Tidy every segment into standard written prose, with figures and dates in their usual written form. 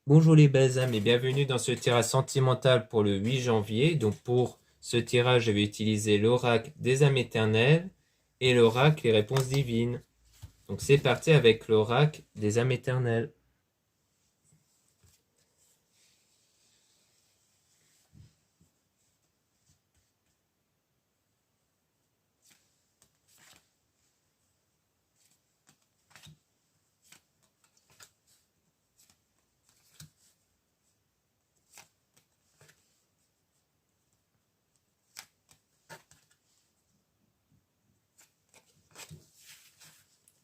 Bonjour les belles âmes et bienvenue dans ce tirage sentimental pour le 8 janvier. Donc pour ce tirage, je vais utiliser l'oracle des âmes éternelles et l'oracle les réponses divines. Donc c'est parti avec l'oracle des âmes éternelles.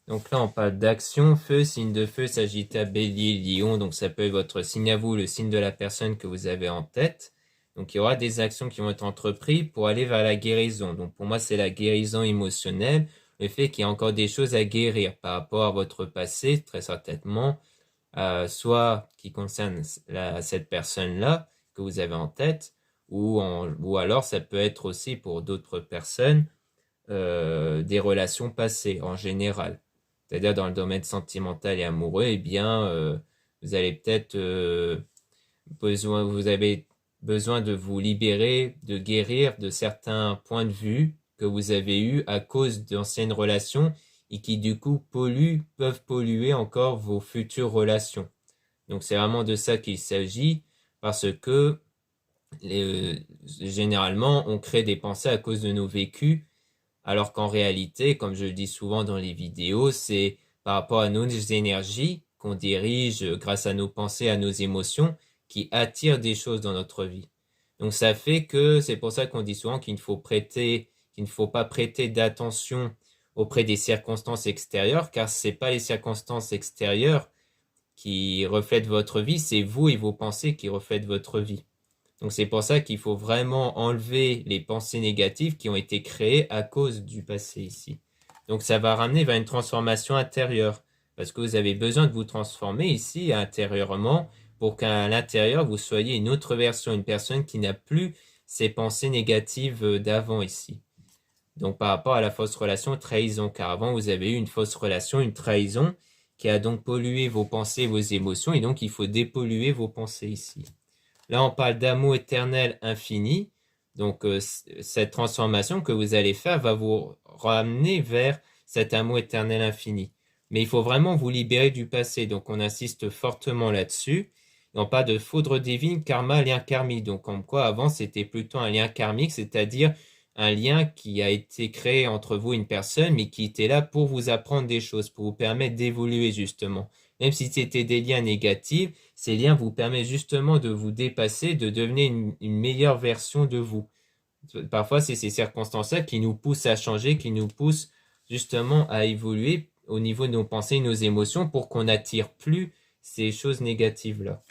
Donc là on parle d'action, feu, signe de feu, Sagittaire, Bélier, Lion. Donc ça peut être votre signe à vous, le signe de la personne que vous avez en tête. Donc il y aura des actions qui vont être entreprises pour aller vers la guérison. Donc pour moi c'est la guérison émotionnelle, le fait qu'il y a encore des choses à guérir par rapport à votre passé, très certainement. Soit qui concerne cette personne-là que vous avez en tête, ou alors ça peut être aussi pour d'autres personnes des relations passées en général. C'est-à-dire dans le domaine sentimental et amoureux, eh bien, vous allez peut-être vous avez besoin de vous libérer, de guérir de certains points de vue que vous avez eus à cause d'anciennes relations et qui du coup peuvent polluer encore vos futures relations. Donc c'est vraiment de ça qu'il s'agit parce que généralement on crée des pensées à cause de nos vécus alors qu'en réalité, comme je le dis souvent dans les vidéos, c'est par rapport à nos énergies qu'on dirige grâce à nos pensées, à nos émotions, qui attirent des choses dans notre vie. Donc ça fait que c'est pour ça qu'on dit souvent qu'il ne faut pas prêter d'attention auprès des circonstances extérieures, car c'est pas les circonstances extérieures qui reflètent votre vie, c'est vous et vos pensées qui reflètent votre vie. Donc c'est pour ça qu'il faut vraiment enlever les pensées négatives qui ont été créées à cause du passé ici. Donc ça va ramener vers une transformation intérieure, parce que vous avez besoin de vous transformer ici intérieurement pour qu'à l'intérieur vous soyez une autre version, une personne qui n'a plus ces pensées négatives d'avant ici. Donc par rapport à la fausse relation, trahison, car avant vous avez eu une fausse relation, une trahison, qui a donc pollué vos pensées, vos émotions, et donc il faut dépolluer vos pensées ici. Là, on parle d'amour éternel infini. Donc, cette transformation que vous allez faire va vous ramener vers cet amour éternel infini. Mais il faut vraiment vous libérer du passé. Donc, on insiste fortement là-dessus. Et on parle de foudre divine, karma, lien karmique. Donc, comme quoi, avant, c'était plutôt un lien karmique, c'est-à-dire un lien qui a été créé entre vous et une personne, mais qui était là pour vous apprendre des choses, pour vous permettre d'évoluer justement. Même si c'était des liens négatifs, ces liens vous permettent justement de vous dépasser, de devenir une meilleure version de vous. Parfois, c'est ces circonstances-là qui nous poussent à changer, qui nous poussent justement à évoluer au niveau de nos pensées et nos émotions pour qu'on n'attire plus ces choses négatives-là.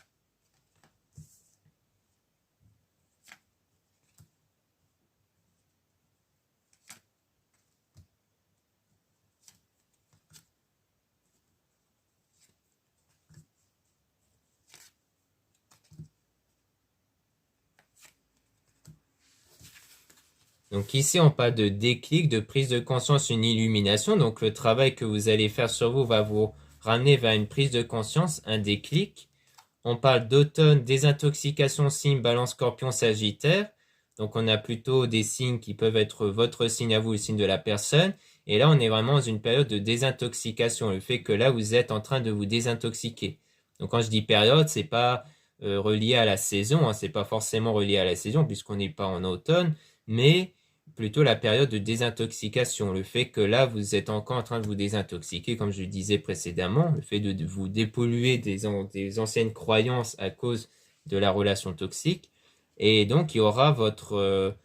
Donc ici, on parle de déclic, de prise de conscience, une illumination. Donc le travail que vous allez faire sur vous va vous ramener vers une prise de conscience, un déclic. On parle d'automne, désintoxication, signe, balance, scorpion, sagittaire. Donc on a plutôt des signes qui peuvent être votre signe à vous, le signe de la personne. Et là, on est vraiment dans une période de désintoxication. Le fait que là, vous êtes en train de vous désintoxiquer. Donc quand je dis période, c'est pas relié à la saison, hein, c'est pas forcément relié à la saison puisqu'on n'est pas en automne, mais plutôt la période de désintoxication. Le fait que là, vous êtes encore en train de vous désintoxiquer, comme je le disais précédemment, le fait de vous dépolluer des anciennes croyances à cause de la relation toxique. Et donc, il y aura votre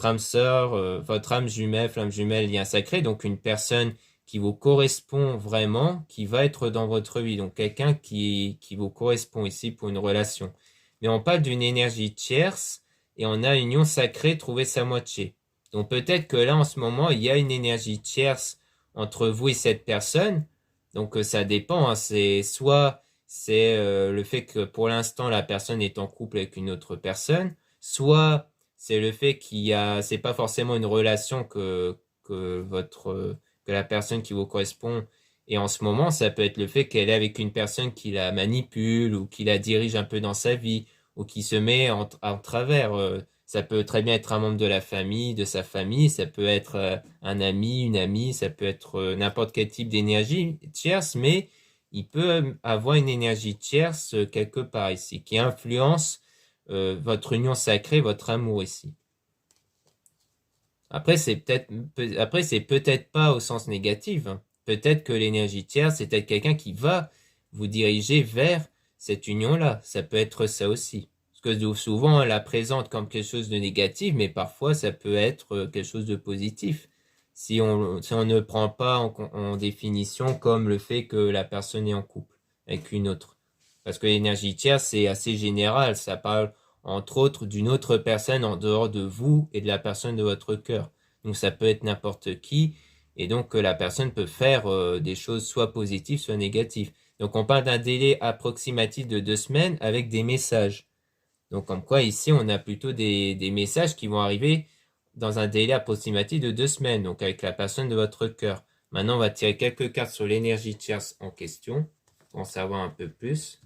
âme sœur, votre âme jumelle, flamme jumelle, lien sacré, donc une personne qui vous correspond vraiment, qui va être dans votre vie, donc quelqu'un qui vous correspond ici pour une relation. Mais on parle d'une énergie tierce et on a une union sacrée, trouver sa moitié. Donc peut-être que là, en ce moment, il y a une énergie tierce entre vous et cette personne. Donc ça dépend, hein. C'est soit c'est le fait que pour l'instant la personne est en couple avec une autre personne, soit c'est le fait c'est pas forcément une relation que la personne qui vous correspond Et en ce moment, ça peut être le fait qu'elle est avec une personne qui la manipule ou qui la dirige un peu dans sa vie ou qui se met en travers. Ça peut très bien être un membre de la famille, de sa famille, ça peut être un ami, une amie, ça peut être n'importe quel type d'énergie tierce, mais il peut avoir une énergie tierce quelque part ici qui influence votre union sacrée, votre amour ici. Après, c'est peut-être pas au sens négatif, hein. Peut-être que l'énergie tierce, c'est peut-être quelqu'un qui va vous diriger vers cette union-là. Ça peut être ça aussi. Parce que souvent, on la présente comme quelque chose de négatif, mais parfois, ça peut être quelque chose de positif. Si on ne prend pas en définition comme le fait que la personne est en couple avec une autre. Parce que l'énergie tierce, c'est assez général. Ça parle entre autres d'une autre personne en dehors de vous et de la personne de votre cœur. Donc ça peut être n'importe qui, et donc la personne peut faire des choses soit positives, soit négatives. Donc on parle d'un délai approximatif de 2 semaines avec des messages. Donc comme quoi ici on a plutôt des messages qui vont arriver dans un délai approximatif de 2 semaines, donc avec la personne de votre cœur. Maintenant on va tirer quelques cartes sur l'énergie tierce en question, pour en savoir un peu plus.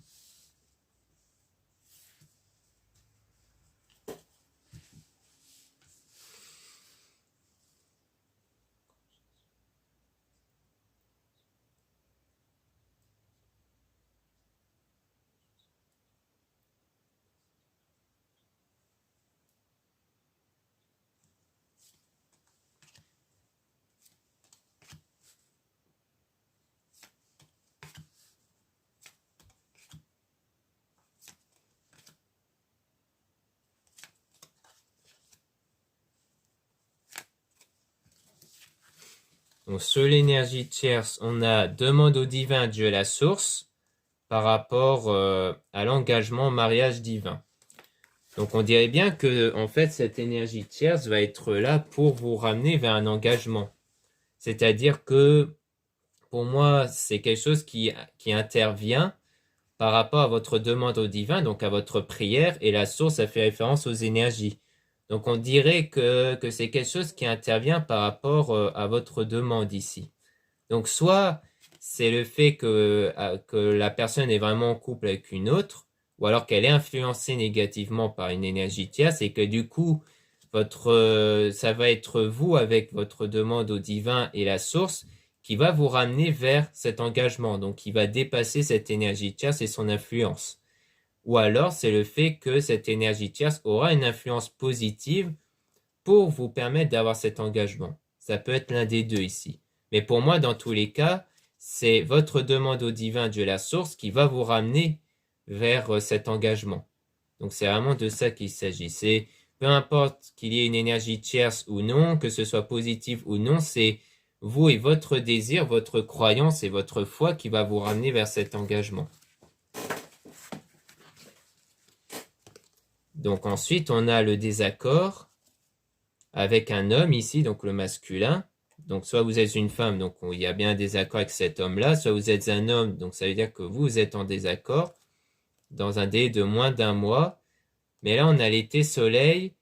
Donc sur l'énergie tierce, on a demande au divin Dieu la source par rapport à l'engagement au mariage divin. Donc on dirait bien que en fait cette énergie tierce va être là pour vous ramener vers un engagement. C'est-à-dire que pour moi c'est quelque chose qui intervient par rapport à votre demande au divin, donc à votre prière, et la source ça fait référence aux énergies. Donc on dirait que c'est quelque chose qui intervient par rapport à votre demande ici. Donc soit c'est le fait que la personne est vraiment en couple avec une autre, ou alors qu'elle est influencée négativement par une énergie tierce et que du coup, ça va être vous avec votre demande au divin et la source qui va vous ramener vers cet engagement, donc qui va dépasser cette énergie tierce et son influence. Ou alors c'est le fait que cette énergie tierce aura une influence positive pour vous permettre d'avoir cet engagement. Ça peut être l'un des deux ici. Mais pour moi, dans tous les cas, c'est votre demande au divin, Dieu la source, qui va vous ramener vers cet engagement. Donc c'est vraiment de ça qu'il s'agit. C'est peu importe qu'il y ait une énergie tierce ou non, que ce soit positif ou non, c'est vous et votre désir, votre croyance et votre foi qui va vous ramener vers cet engagement. Donc ensuite, on a le désaccord avec un homme ici, donc le masculin. Donc soit vous êtes une femme, donc il y a bien un désaccord avec cet homme-là, soit vous êtes un homme, donc ça veut dire que vous êtes en désaccord dans un délai de moins d'un mois. Mais là, on a l'été soleil,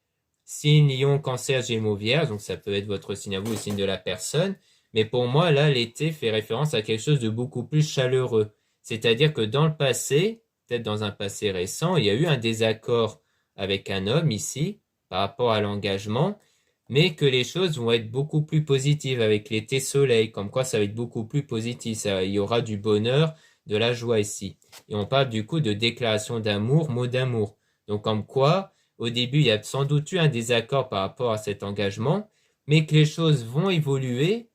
signe lion, cancer, gémeaux, vierge, donc ça peut être votre signe à vous, le signe de la personne. Mais pour moi, là, l'été fait référence à quelque chose de beaucoup plus chaleureux. C'est-à-dire que dans le passé, peut-être dans un passé récent, il y a eu un désaccord avec un homme ici, par rapport à l'engagement, mais que les choses vont être beaucoup plus positives avec l'été soleil, comme quoi ça va être beaucoup plus positif, il y aura du bonheur, de la joie ici. Et on parle du coup de déclaration d'amour, mot d'amour. Donc comme quoi, au début, il y a sans doute eu un désaccord par rapport à cet engagement, mais que les choses vont évoluer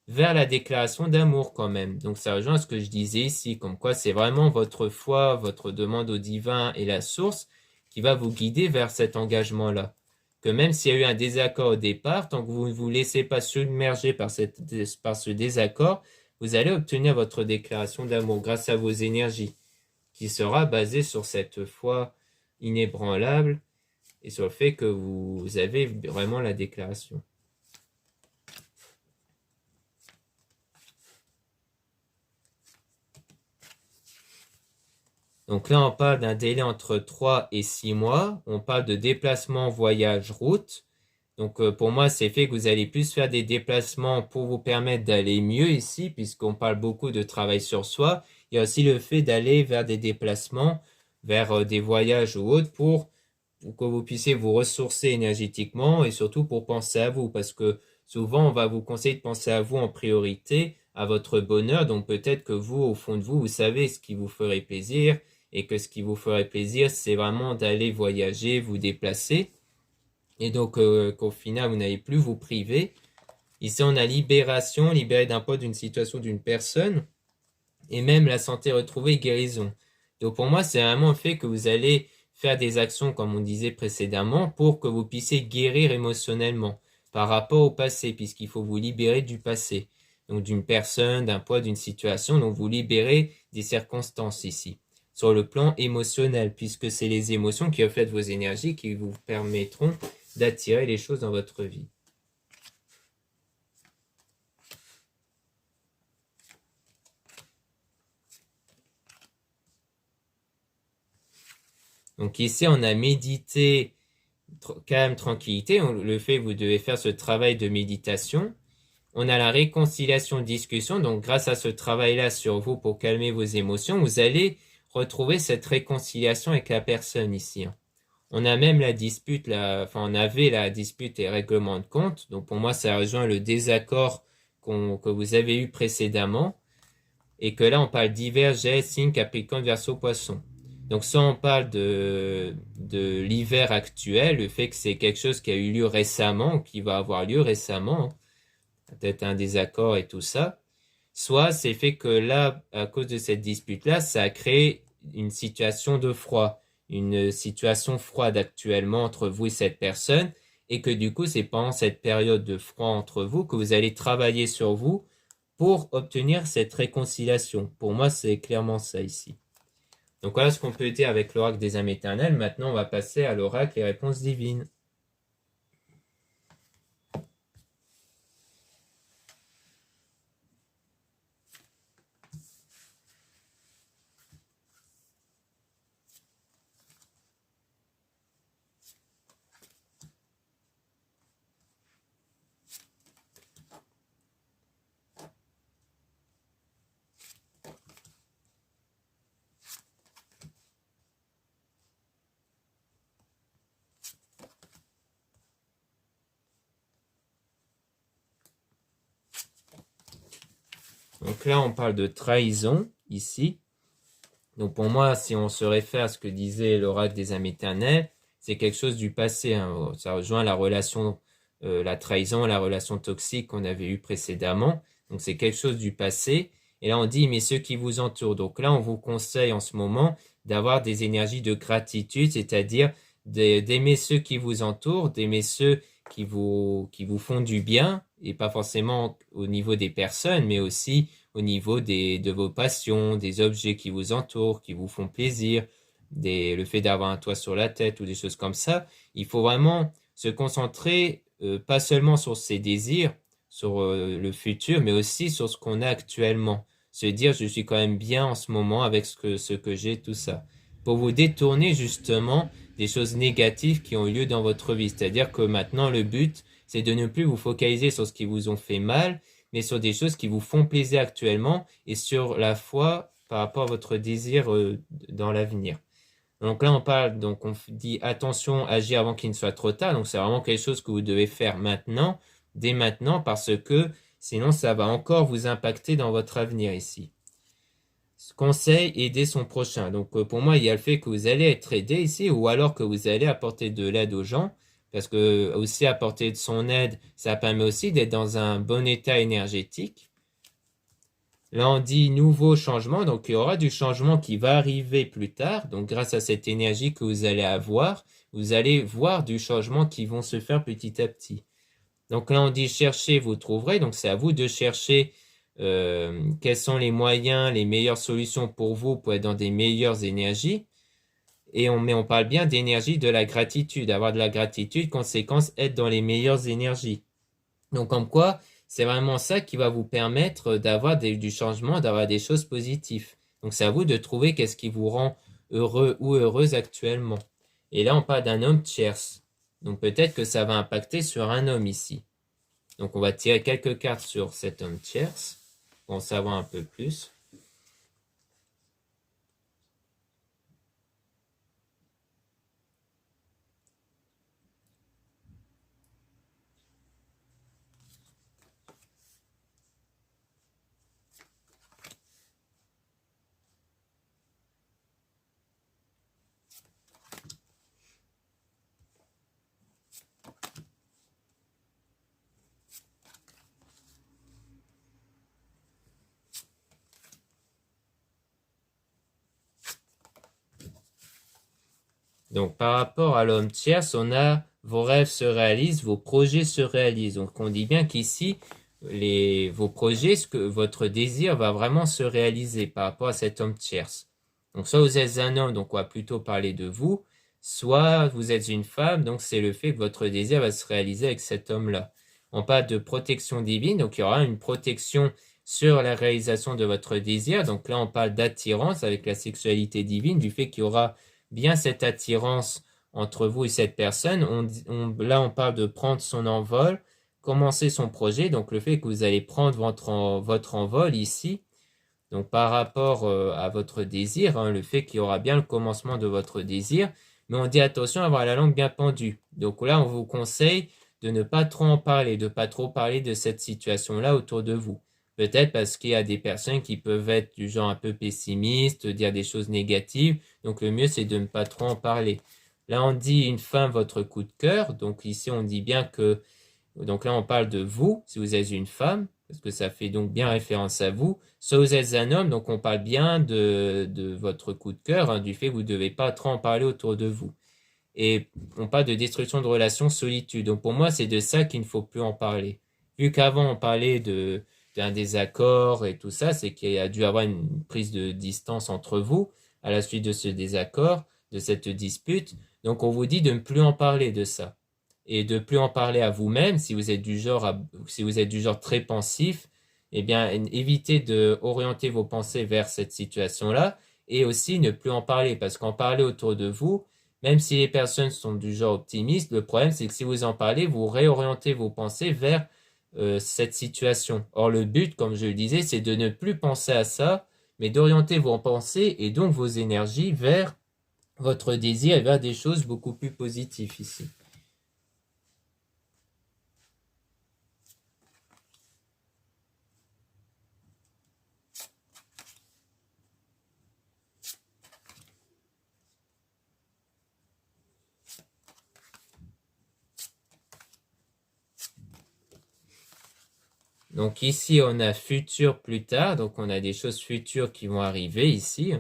vers la déclaration d'amour quand même. Donc ça rejoint ce que je disais ici, comme quoi c'est vraiment votre foi, votre demande au divin et la source qui va vous guider vers cet engagement-là. Que même s'il y a eu un désaccord au départ, tant que vous ne vous laissez pas submerger par ce désaccord, vous allez obtenir votre déclaration d'amour grâce à vos énergies, qui sera basée sur cette foi inébranlable et sur le fait que vous avez vraiment la déclaration. Donc là, on parle d'un délai entre 3 et 6 mois. On parle de déplacement, voyage, route. Donc pour moi, c'est fait que vous allez plus faire des déplacements pour vous permettre d'aller mieux ici, puisqu'on parle beaucoup de travail sur soi. Il y a aussi le fait d'aller vers des déplacements, vers des voyages ou autres pour que vous puissiez vous ressourcer énergétiquement et surtout pour penser à vous, parce que souvent on va vous conseiller de penser à vous en priorité, à votre bonheur. Donc peut-être que vous, au fond de vous, vous savez ce qui vous ferait plaisir et que ce qui vous ferait plaisir, c'est vraiment d'aller voyager, vous déplacer. Et donc qu'au final, vous n'allez plus vous priver. Ici, on a libération, libéré d'un poids, d'une situation, d'une personne, et même la santé retrouvée, guérison. Donc pour moi, c'est vraiment le fait que vous allez faire des actions, comme on disait précédemment, pour que vous puissiez guérir émotionnellement par rapport au passé, puisqu'il faut vous libérer du passé. Donc d'une personne, d'un poids, d'une situation, donc vous libérez des circonstances ici. Sur le plan émotionnel, puisque c'est les émotions qui reflètent vos énergies qui vous permettront d'attirer les choses dans votre vie. Donc ici, on a médité, calme, tranquillité. Le fait que vous devez faire ce travail de méditation. On a la réconciliation, discussion. Donc grâce à ce travail-là sur vous pour calmer vos émotions, vous allez retrouver cette réconciliation avec la personne ici. On a même la dispute, on avait la dispute et règlement de compte. Donc pour moi, ça rejoint le désaccord que vous avez eu précédemment. Et que là, on parle d'hiver, Gémeaux, signe, Capricorne, Verseau, Poisson. Donc ça, on parle de l'hiver actuel, le fait que c'est quelque chose qui a eu lieu récemment, qui va avoir lieu récemment, peut-être un désaccord et tout ça. Soit c'est fait que là, à cause de cette dispute-là, ça a créé une situation de froid, une situation froide actuellement entre vous et cette personne, et que du coup, c'est pendant cette période de froid entre vous que vous allez travailler sur vous pour obtenir cette réconciliation. Pour moi, c'est clairement ça ici. Donc voilà ce qu'on peut dire avec l'oracle des âmes éternelles. Maintenant, on va passer à l'oracle et réponses divines. Donc là, on parle de trahison ici. Donc pour moi, si on se réfère à ce que disait l'oracle des âmes éternelles, c'est quelque chose du passé. Hein. Ça rejoint la relation, la trahison, la relation toxique qu'on avait eue précédemment. Donc c'est quelque chose du passé. Et là, on dit, mais ceux qui vous entourent. Donc là, on vous conseille en ce moment d'avoir des énergies de gratitude, c'est-à-dire d'aimer ceux qui vous entourent, d'aimer ceux qui vous font du bien, et pas forcément au niveau des personnes, mais aussi au niveau de vos passions, des objets qui vous entourent, qui vous font plaisir, le fait d'avoir un toit sur la tête ou des choses comme ça. Il faut vraiment se concentrer pas seulement sur ses désirs, sur le futur, mais aussi sur ce qu'on a actuellement. Se dire, je suis quand même bien en ce moment avec ce que j'ai, tout ça. Pour vous détourner justement des choses négatives qui ont eu lieu dans votre vie. C'est-à-dire que maintenant, le but, c'est de ne plus vous focaliser sur ce qui vous ont fait mal, mais sur des choses qui vous font plaisir actuellement et sur la foi par rapport à votre désir dans l'avenir. Donc là, on parle, donc on dit attention, agir avant qu'il ne soit trop tard. Donc c'est vraiment quelque chose que vous devez faire maintenant, dès maintenant, parce que sinon ça va encore vous impacter dans votre avenir ici. Conseil, aider son prochain. Donc pour moi, il y a le fait que vous allez être aidé ici, ou alors que vous allez apporter de l'aide aux gens, parce que aussi apporter de son aide, ça permet aussi d'être dans un bon état énergétique. Là, on dit nouveau changement, donc il y aura du changement qui va arriver plus tard. Donc grâce à cette énergie que vous allez avoir, vous allez voir du changement qui vont se faire petit à petit. Donc là, on dit chercher, vous trouverez. Donc c'est à vous de chercher quels sont les moyens, les meilleures solutions pour vous pour être dans des meilleures énergies. Mais on parle bien d'énergie de la gratitude. Avoir de la gratitude, conséquence, être dans les meilleures énergies. Donc comme quoi, c'est vraiment ça qui va vous permettre d'avoir du changement, d'avoir des choses positives. Donc c'est à vous de trouver qu'est-ce qui vous rend heureux ou heureuse actuellement. Et là, on parle d'un homme tierce. Donc peut-être que ça va impacter sur un homme ici. Donc on va tirer quelques cartes sur cet homme tierce pour en savoir un peu plus. Donc par rapport à l'homme tierce, on a vos rêves se réalisent, vos projets se réalisent. Donc on dit bien qu'ici, vos projets, votre désir va vraiment se réaliser par rapport à cet homme tierce. Donc soit vous êtes un homme, donc on va plutôt parler de vous, soit vous êtes une femme, donc c'est le fait que votre désir va se réaliser avec cet homme-là. On parle de protection divine, donc il y aura une protection sur la réalisation de votre désir. Donc là on parle d'attirance avec la sexualité divine, du fait qu'il y aura bien cette attirance entre vous et cette personne. Là, on parle de prendre son envol, commencer son projet, donc le fait que vous allez prendre votre envol ici, donc par rapport à votre désir, hein, le fait qu'il y aura bien le commencement de votre désir, mais on dit attention à avoir la langue bien pendue. Donc là, on vous conseille de ne pas trop en parler, de ne pas trop parler de cette situation-là autour de vous. Peut-être parce qu'il y a des personnes qui peuvent être du genre un peu pessimistes, dire des choses négatives. Donc le mieux, c'est de ne pas trop en parler. Là, on dit une femme, votre coup de cœur. Donc ici, on dit bien que... Donc là, on parle de vous, si vous êtes une femme, parce que ça fait donc bien référence à vous. Soit vous êtes un homme, donc on parle bien de votre coup de cœur, hein, du fait que vous ne devez pas trop en parler autour de vous. Et on parle de destruction de relations, solitude. Donc pour moi, c'est de ça qu'il ne faut plus en parler. Vu qu'avant, on parlait d'un désaccord et tout ça, c'est qu'il y a dû avoir une prise de distance entre vous à la suite de ce désaccord, de cette dispute. Donc on vous dit de ne plus en parler de ça. Et de ne plus en parler à vous-même, si vous êtes du genre très pensif, eh bien, évitez de orienter vos pensées vers cette situation-là et aussi ne plus en parler parce qu'en parler autour de vous, même si les personnes sont du genre optimiste, le problème c'est que si vous en parlez, vous réorientez vos pensées vers cette situation. Or, le but, comme je le disais, c'est de ne plus penser à ça, mais d'orienter vos pensées et donc vos énergies vers votre désir et vers des choses beaucoup plus positives ici. Donc ici, on a futur plus tard, donc on a des choses futures qui vont arriver ici.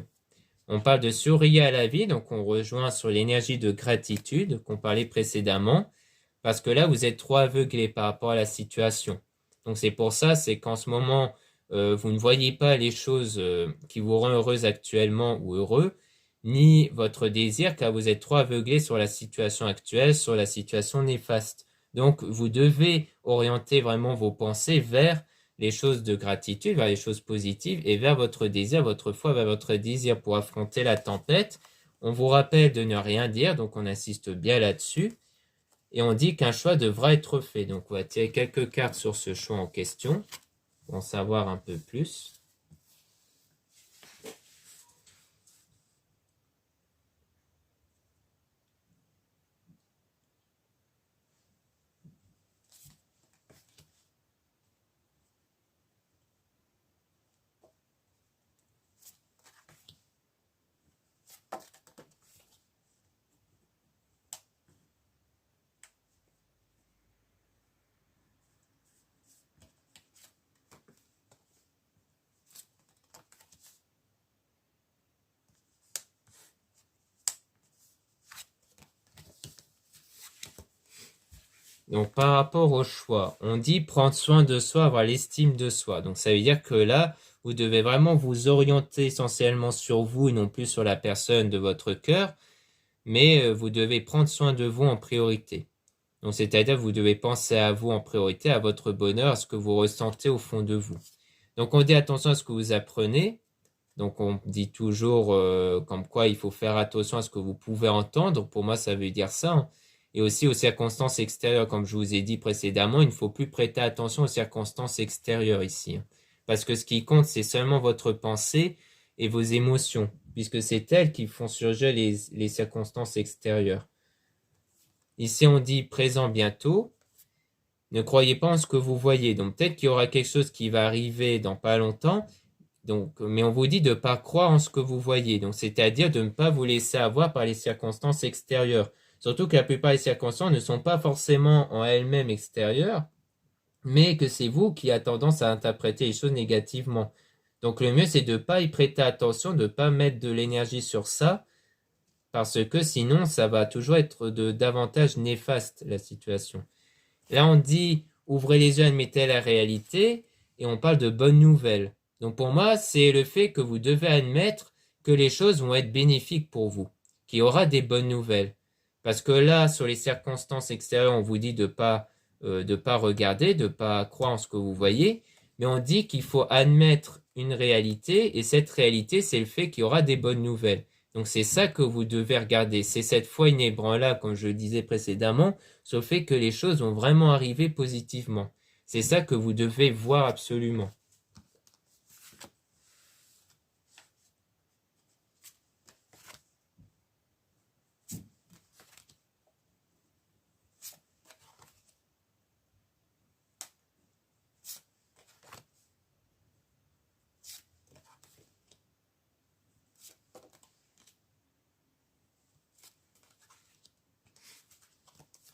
On parle de sourire à la vie, donc on rejoint sur l'énergie de gratitude qu'on parlait précédemment, parce que là, vous êtes trop aveuglé par rapport à la situation. Donc c'est pour ça, c'est qu'en ce moment, vous ne voyez pas les choses qui vous rendent heureuse actuellement ou heureux, ni votre désir, car vous êtes trop aveuglé sur la situation actuelle, sur la situation néfaste. Donc vous devez orienter vraiment vos pensées vers les choses de gratitude, vers les choses positives et vers votre désir, votre foi, vers votre désir pour affronter la tempête. On vous rappelle de ne rien dire, donc on insiste bien là-dessus. Et on dit qu'un choix devra être fait. Donc on va tirer quelques cartes sur ce choix en question pour en savoir un peu plus. Donc par rapport au choix, on dit prendre soin de soi, avoir l'estime de soi. Donc ça veut dire que là, vous devez vraiment vous orienter essentiellement sur vous et non plus sur la personne de votre cœur, mais vous devez prendre soin de vous en priorité. Donc c'est-à-dire que vous devez penser à vous en priorité, à votre bonheur, à ce que vous ressentez au fond de vous. Donc on dit attention à ce que vous apprenez. Donc on dit toujours comme quoi il faut faire attention à ce que vous pouvez entendre. Pour moi, ça veut dire ça, hein. et aussi aux circonstances extérieures. Comme je vous ai dit précédemment, il ne faut plus prêter attention aux circonstances extérieures ici. Parce que ce qui compte, c'est seulement votre pensée et vos émotions, puisque c'est elles qui font surgir les circonstances extérieures. Ici, on dit présent bientôt. Ne croyez pas en ce que vous voyez. Donc peut-être qu'il y aura quelque chose qui va arriver dans pas longtemps. Donc, mais on vous dit de ne pas croire en ce que vous voyez. Donc c'est-à-dire de ne pas vous laisser avoir par les circonstances extérieures. Surtout que la plupart des circonstances ne sont pas forcément en elles-mêmes extérieures, mais que c'est vous qui avez tendance à interpréter les choses négativement. Donc le mieux, c'est de ne pas y prêter attention, de ne pas mettre de l'énergie sur ça, parce que sinon, ça va toujours être davantage néfaste, la situation. Là, on dit, ouvrez les yeux, admettez la réalité, et on parle de bonnes nouvelles. Donc pour moi, c'est le fait que vous devez admettre que les choses vont être bénéfiques pour vous, qu'il y aura des bonnes nouvelles. Parce que là, sur les circonstances extérieures, on vous dit de pas regarder, de pas croire en ce que vous voyez, mais on dit qu'il faut admettre une réalité, et cette réalité, c'est le fait qu'il y aura des bonnes nouvelles. Donc c'est ça que vous devez regarder. C'est cette foi inébranlable, comme je le disais précédemment, sur le fait que les choses vont vraiment arriver positivement. C'est ça que vous devez voir absolument.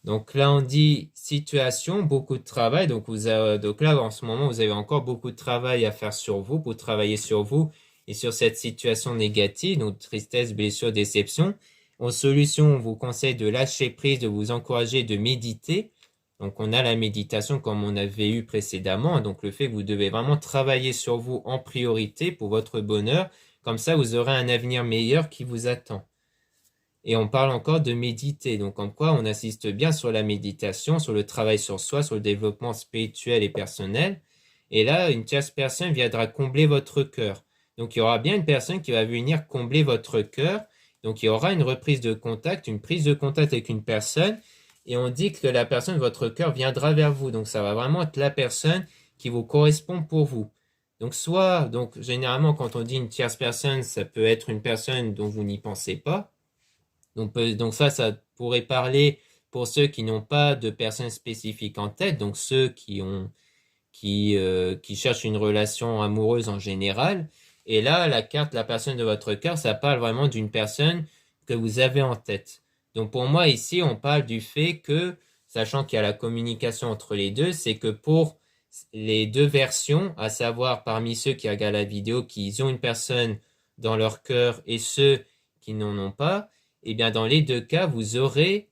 Donc là, on dit situation, beaucoup de travail. Donc là, en ce moment, vous avez encore beaucoup de travail à faire sur vous, pour travailler sur vous et sur cette situation négative, donc tristesse, blessure, déception. En solution, on vous conseille de lâcher prise, de vous encourager de méditer. Donc on a la méditation comme on avait eu précédemment. Donc le fait que vous devez vraiment travailler sur vous en priorité pour votre bonheur. Comme ça, vous aurez un avenir meilleur qui vous attend. Et on parle encore de méditer, donc en quoi on insiste bien sur la méditation, sur le travail sur soi, sur le développement spirituel et personnel. Et là, une tierce personne viendra combler votre cœur. Donc il y aura bien une personne qui va venir combler votre cœur. Donc il y aura une reprise de contact, une prise de contact avec une personne. Et on dit que la personne de votre cœur viendra vers vous. Donc ça va vraiment être la personne qui vous correspond pour vous. Donc généralement quand on dit une tierce personne, ça peut être une personne dont vous n'y pensez pas. Donc ça pourrait parler pour ceux qui n'ont pas de personnes spécifiques en tête, donc ceux qui cherchent une relation amoureuse en général. Et là, la carte, la personne de votre cœur, ça parle vraiment d'une personne que vous avez en tête. Donc pour moi, ici, on parle du fait que, sachant qu'il y a la communication entre les deux, c'est que pour les deux versions, à savoir parmi ceux qui regardent la vidéo, qui ont une personne dans leur cœur et ceux qui n'en ont pas, eh bien, dans les deux cas, vous aurez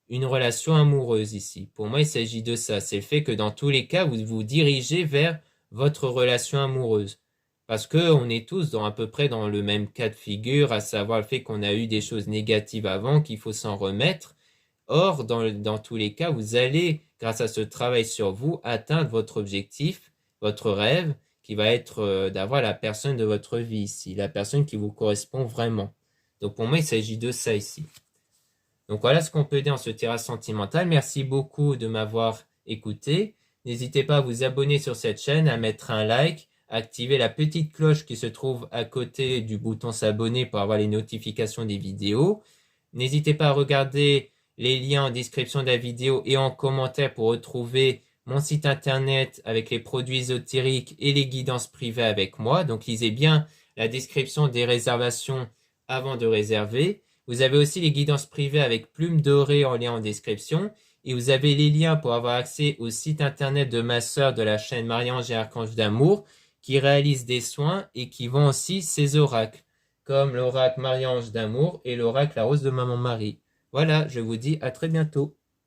une relation amoureuse ici. Pour moi, il s'agit de ça. C'est le fait que dans tous les cas, vous vous dirigez vers votre relation amoureuse. Parce que on est tous à peu près dans le même cas de figure, à savoir le fait qu'on a eu des choses négatives avant, qu'il faut s'en remettre. Or, dans tous les cas, vous allez, grâce à ce travail sur vous, atteindre votre objectif, votre rêve, qui va être d'avoir la personne de votre vie ici, la personne qui vous correspond vraiment. Donc pour moi, il s'agit de ça ici. Donc voilà ce qu'on peut dire en ce tirage sentimental. Merci beaucoup de m'avoir écouté. N'hésitez pas à vous abonner sur cette chaîne, à mettre un like, activer la petite cloche qui se trouve à côté du bouton s'abonner pour avoir les notifications des vidéos. N'hésitez pas à regarder les liens en description de la vidéo et en commentaire pour retrouver mon site internet avec les produits ésotériques et les guidances privées avec moi. Donc lisez bien la description des réservations avant de réserver. Vous avez aussi les guidances privées avec plume dorée en lien en description. Et vous avez les liens pour avoir accès au site internet de ma sœur de la chaîne Marie-Ange et Archange d'Amour qui réalise des soins et qui vend aussi ses oracles, comme l'oracle Marie-Ange d'Amour et l'oracle La Rose de Maman Marie. Voilà, je vous dis à très bientôt.